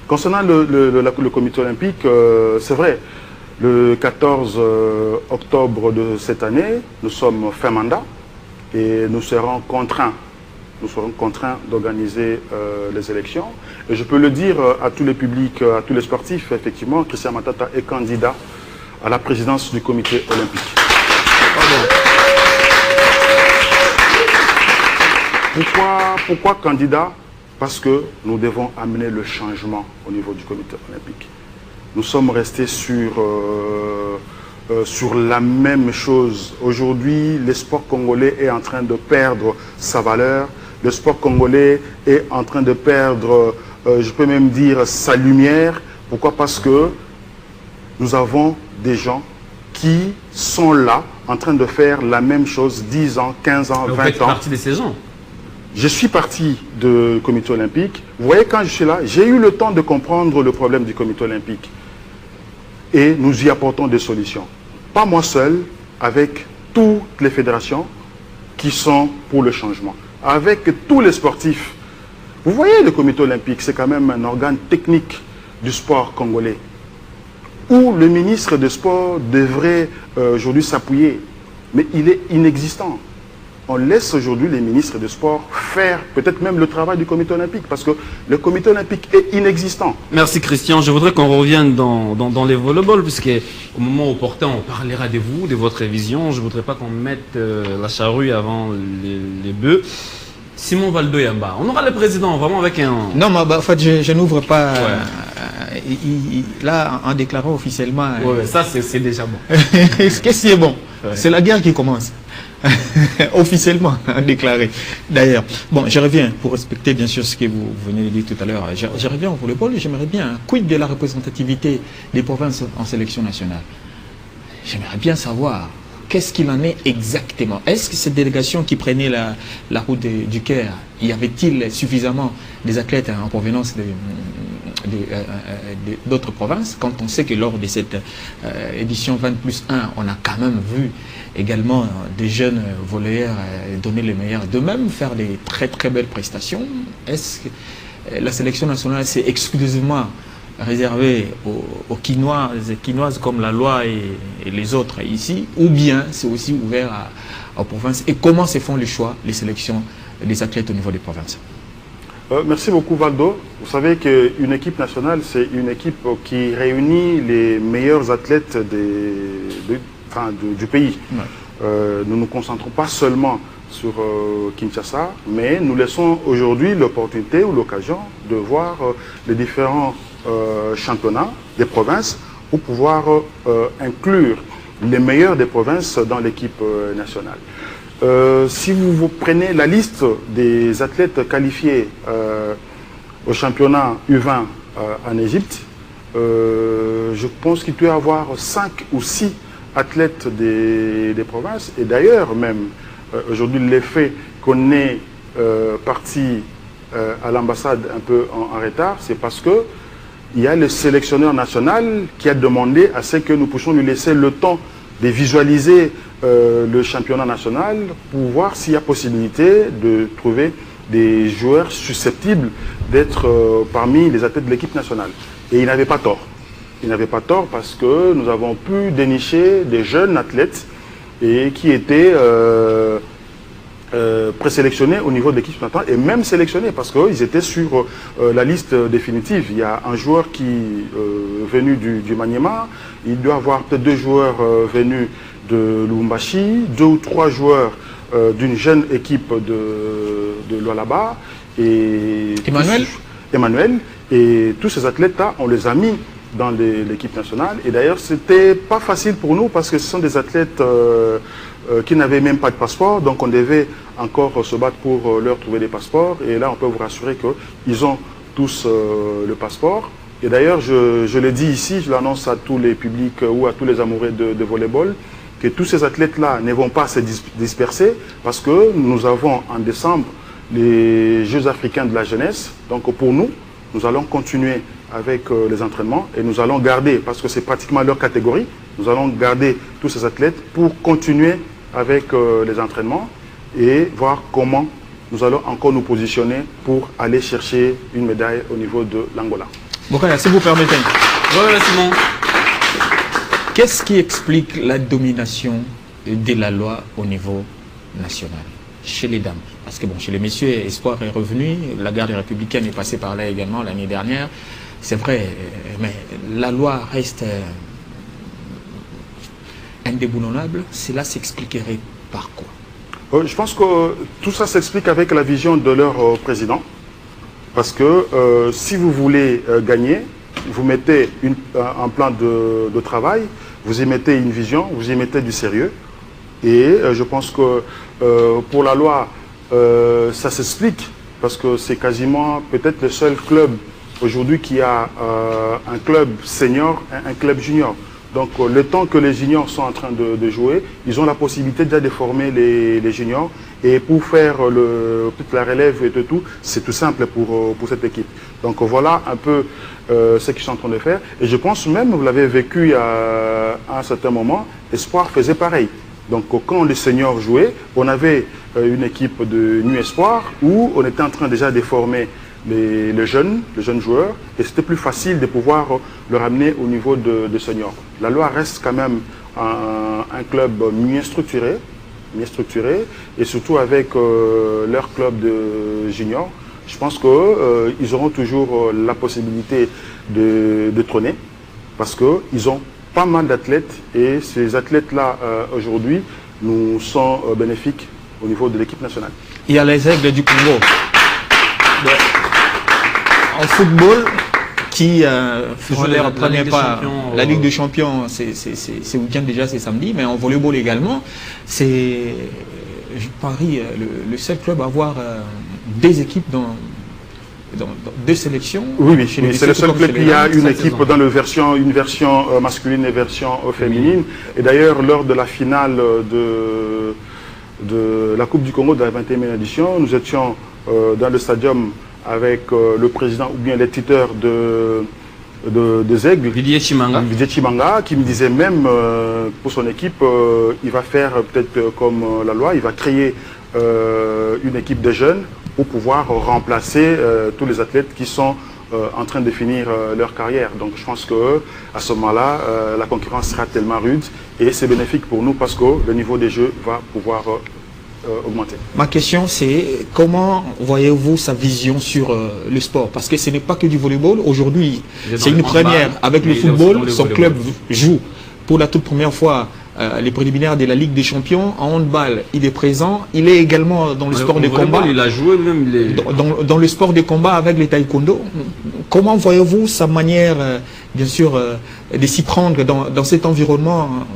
Concernant le comité olympique, c'est vrai, le 14 octobre de cette année, nous sommes fin mandat et nous serons contraints d'organiser les élections. Et je peux le dire à tous les publics, à tous les sportifs, effectivement, Christian Matata est candidat à la présidence du comité olympique. Pourquoi candidat? Parce que nous devons amener le changement au niveau du comité olympique. Nous sommes restés sur la même chose. Aujourd'hui, le sport congolais est en train de perdre sa valeur. Le sport congolais est en train de perdre, je peux même dire, sa lumière. Pourquoi? Parce que nous avons des gens qui sont là, en train de faire la même chose 10 ans, 15 ans, 20 ans. Vous faites partie des saisons. Je suis parti du comité olympique. Vous voyez, quand je suis là, j'ai eu le temps de comprendre le problème du comité olympique. Et nous y apportons des solutions. Pas moi seul, avec toutes les fédérations qui sont pour le changement. Avec tous les sportifs. Vous voyez, le comité olympique, c'est quand même un organe technique du sport congolais, où le ministre des Sports devrait aujourd'hui s'appuyer. Mais il est inexistant. On laisse aujourd'hui les ministres des Sports faire peut-être même le travail du comité olympique, parce que le comité olympique est inexistant. Merci Christian. Je voudrais qu'on revienne dans les volleyball, puisque au moment opportun, on parlera de vous, de votre vision. Je ne voudrais pas qu'on mette la charrue avant les bœufs. Simon Valdo-Yamba, on aura le président vraiment avec un... Non, mais en fait, je n'ouvre pas... là, en déclarant officiellement... ça, c'est déjà bon. Qu'est-ce qui est bon? C'est la guerre qui commence. Officiellement déclaré. D'ailleurs, bon, je reviens pour respecter bien sûr ce que vous venez de dire tout à l'heure. Je reviens au volleyball. J'aimerais bien, quid de la représentativité des provinces en sélection nationale? J'aimerais bien savoir qu'est-ce qu'il en est exactement. Est-ce que cette délégation qui prenait la route du Caire, y avait-il suffisamment des athlètes en provenance d'autres provinces, quand on sait que lors de cette édition 20+1, on a quand même vu également des jeunes volleyeurs donner le meilleur, de même faire des très très belles prestations? Est-ce que la sélection nationale s'est exclusivement réservée aux quinoises comme la loi et les autres ici, ou bien c'est aussi ouvert aux provinces? Et comment se font les choix, les sélections des athlètes au niveau des provinces? Merci beaucoup Valdo. Vous savez qu'une équipe nationale, c'est une équipe qui réunit les meilleurs athlètes du pays. Ouais. Nous ne nous concentrons pas seulement sur Kinshasa, mais nous laissons aujourd'hui l'opportunité ou l'occasion de voir les différents championnats des provinces pour pouvoir inclure les meilleurs des provinces dans l'équipe nationale. Si vous prenez la liste des athlètes qualifiés au championnat U20 en Égypte, je pense qu'il peut y avoir 5 ou 6 athlètes des provinces. Et d'ailleurs, même aujourd'hui, l'effet qu'on est parti à l'ambassade un peu en retard, c'est parce que il y a le sélectionneur national qui a demandé à ce que nous puissions lui laisser le temps de visualiser le championnat national pour voir s'il y a possibilité de trouver des joueurs susceptibles d'être parmi les athlètes de l'équipe nationale. Et il n'avait pas tort. Il n'avait pas tort parce que nous avons pu dénicher des jeunes athlètes et qui étaient présélectionnés au niveau de l'équipe nationale et même sélectionnés parce qu'ils étaient sur la liste définitive. Il y a un joueur qui est venu du Maniema, il doit avoir peut-être 2 joueurs venus de Lubumbashi, 2 ou 3 joueurs d'une jeune équipe de Lualaba et Emmanuel. Et tous ces athlètes-là, on les a mis dans l'équipe nationale. Et d'ailleurs, c'était pas facile pour nous parce que ce sont des athlètes qui n'avaient même pas de passeport. Donc, on devait encore se battre pour leur trouver des passeports. Et là, on peut vous rassurer qu'ils ont tous le passeport. Et d'ailleurs, je le dis ici, je l'annonce à tous les publics ou à tous les amoureux de volleyball, que tous ces athlètes-là ne vont pas se disperser parce que nous avons en décembre les Jeux africains de la jeunesse. Donc, pour nous, nous allons continuer avec les entraînements et nous allons garder, parce que c'est pratiquement leur catégorie, nous allons garder tous ces athlètes pour continuer avec les entraînements et voir comment nous allons encore nous positionner pour aller chercher une médaille au niveau de l'Angola. Bokaya, si vous permettez. Voilà, Simon. Qu'est-ce qui explique la domination de la loi au niveau national chez les dames? Parce que bon, chez les messieurs, Espoir est revenu, la garde républicaine est passée par là également l'année dernière. C'est vrai, mais la loi reste indéboulonnable. Cela s'expliquerait par quoi? Je pense que tout ça s'explique avec la vision de leur président. Parce que si vous voulez gagner, vous mettez un plan de travail, vous y mettez une vision, vous y mettez du sérieux. Et je pense que pour la loi, ça s'explique parce que c'est quasiment peut-être le seul club aujourd'hui qui a un club senior, un club junior. Donc le temps que les juniors sont en train de jouer, ils ont la possibilité déjà de former les juniors. Et pour faire toute la relève et tout, c'est tout simple pour cette équipe. Donc voilà un peu ce qu'ils sont en train de faire. Et je pense même, vous l'avez vécu à un certain moment, Espoir faisait pareil. Donc quand les seniors jouaient, on avait une équipe de Nu Espoir où on était en train déjà de former les jeunes joueurs et c'était plus facile de pouvoir le ramener au niveau de seniors. La loi reste quand même un club mieux structuré et surtout avec leur club de juniors. Je pense qu'ils auront toujours la possibilité de trôner parce qu'ils ont pas mal d'athlètes et ces athlètes-là aujourd'hui nous sont bénéfiques au niveau de l'équipe nationale. Il y a les Aigles du Congo. En football, qui feront leur premier pas. La Ligue des Champions, c'est week-end déjà, c'est samedi, mais en volleyball également, c'est Paris, le seul club à avoir deux équipes dans deux sélections. Oui, c'est le seul club qui a une équipe dans une version masculine et version féminine. Et d'ailleurs, lors de la finale de la Coupe du Congo de la 21e édition, nous étions dans le stadium avec le président ou bien les tuteurs des Aigles, Didier Chimanga, qui me disait même pour son équipe, il va faire peut-être comme la loi, il va créer une équipe de jeunes pour pouvoir remplacer tous les athlètes qui sont en train de finir leur carrière. Donc je pense qu'à ce moment-là, la concurrence sera tellement rude et c'est bénéfique pour nous parce que le niveau des jeux va pouvoir augmenter. Ma question c'est comment voyez-vous sa vision sur le sport? Parce que ce n'est pas que du volleyball. Aujourd'hui, c'est une première avec le football. Son club joue pour la toute première fois les préliminaires de la Ligue des Champions. En handball, il est présent. Il est également dans le sport de combat. Il a joué même dans le sport de combat avec les taekwondo. Comment voyez-vous sa manière, bien sûr, de s'y prendre dans cet environnement